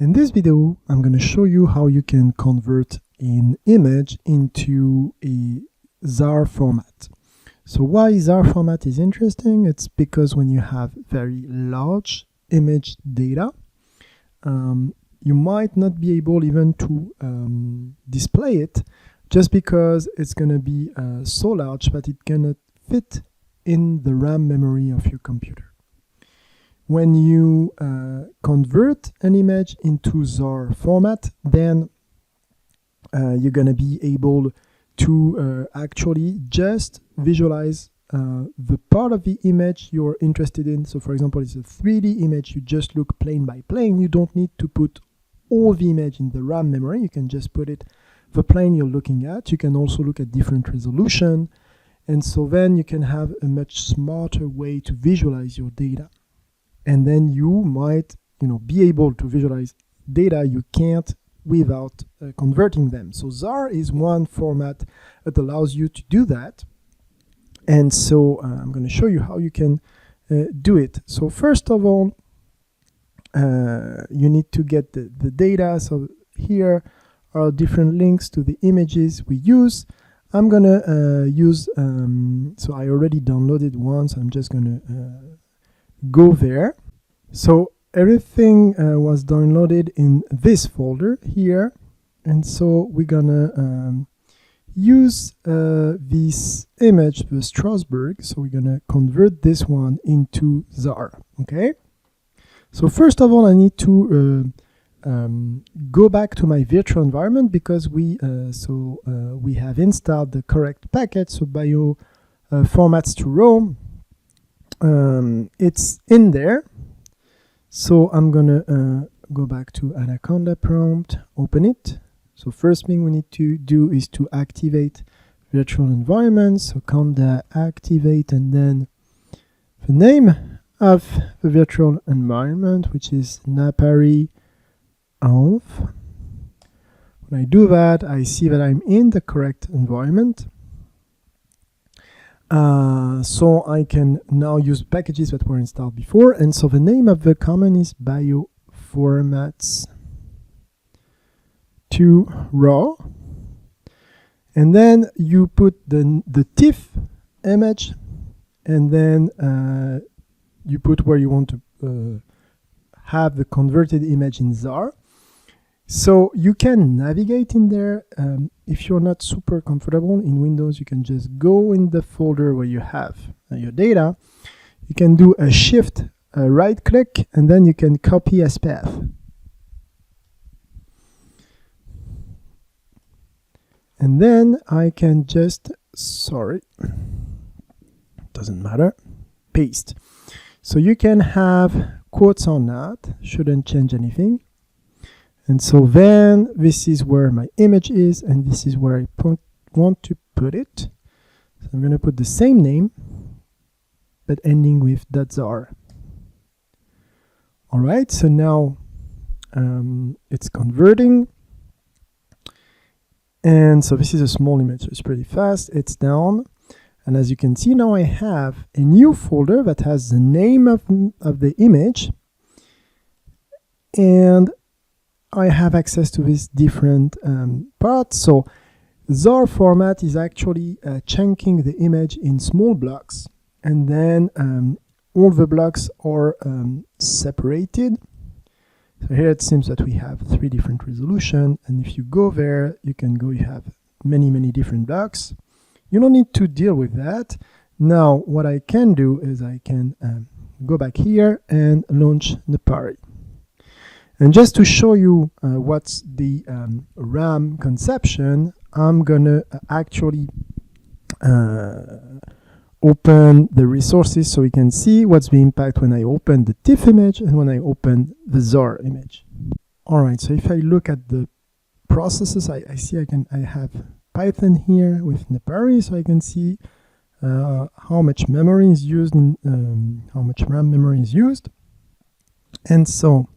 In this video, I'm going to show you how you can convert an image into a zarr format. So why zarr format is interesting? It's because when you have very large image data, you might not be able even to display it just because it's going to be so large that it cannot fit in the RAM memory of your computer. When you convert an image into zarr format, then you're going to be able to actually just visualize the part of the image you're interested in. So for example, it's a 3D image, you just look plane by plane. You don't need to put all the image in the RAM memory. You can just put it the plane you're looking at. You can also look at different resolution. And so then you can have a much smarter way to visualize your data. And then you might, be able to visualize data you can't without converting them. So zarr is one format that allows you to do that. And so I'm going to show you how you can do it. So first of all, you need to get the data. So here are different links to the images we use. I'm going to use, so I already downloaded one, so I'm just going to go there. So everything was downloaded in this folder here, and so we're gonna use this image, the Strasbourg. So we're gonna convert this one into zarr. Okay. So first of all, I need to go back to my virtual environment because we have installed the correct package. So bio formats to RAW. It's in there. So I'm gonna go back to Anaconda prompt, open it. So first thing we need to do is to activate virtual environment. So conda activate, and then the name of the virtual environment, which is Napari env. When I do that, I see that I'm in the correct environment. So I can now use packages that were installed before. And so the name of the command is bioformats to raw. And then you put the TIFF image, and then you put where you want to have the converted image in zarr. So you can navigate in there. If you're not super comfortable in Windows, you can just go in the folder where you have your data. You can do a shift, right click, and then you can copy as path. And then I can just, doesn't matter, paste. So you can have quotes or not, shouldn't change anything. And so then this is where my image is, and this is where I want to put it. So I'm going to put the same name, but ending with .zarr. All right, so now it's converting. And so this is a small image, so it's pretty fast. It's down. And as you can see, now I have a new folder that has the name of the image. And I have access to these different parts. So zarr format is actually chunking the image in small blocks, and then all the blocks are separated. So here it seems that we have 3 different resolutions, and if you go there, you can go, you have many different blocks. You don't need to deal with that. Now what I can do is I can go back here and launch Napari. And just to show you what's the RAM conception, I'm gonna actually open the resources so we can see what's the impact when I open the TIFF image and when I open the zarr image. All right, so if I look at the processes, I see I have Python here with Napari, so I can see how much memory is used, how much RAM memory is used. And so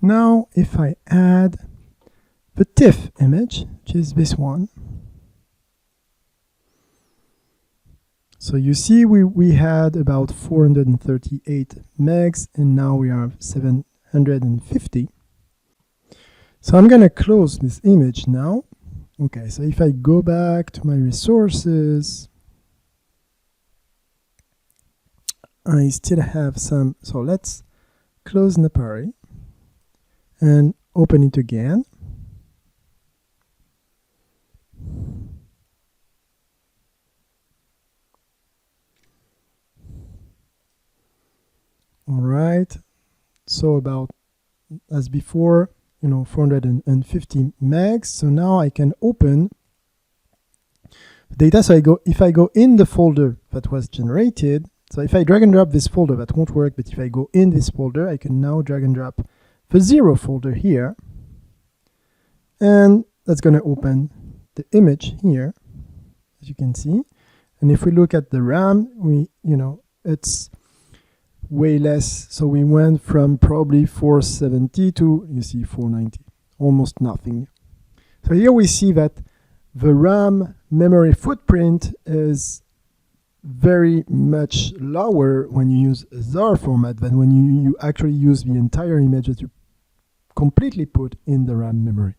now if I add the TIFF image, which is this one, so you see we had about 438 megs, and now we have 750. So I'm going to close this image now. Okay, so if I go back to my resources, I still have some. So let's close Napari and open it again. All right. So about as before, 450 megs. So now I can open data. So if I go in the folder that was generated, so if I drag and drop this folder, that won't work, but if I go in this folder, I can now drag and drop the 0 folder here. And that's going to open the image here, as you can see. And if we look at the RAM, it's way less. So we went from probably 470 to, 490, almost nothing. So here we see that the RAM memory footprint is very much lower when you use a zarr format than when you actually use the entire image that you completely put in the RAM memory.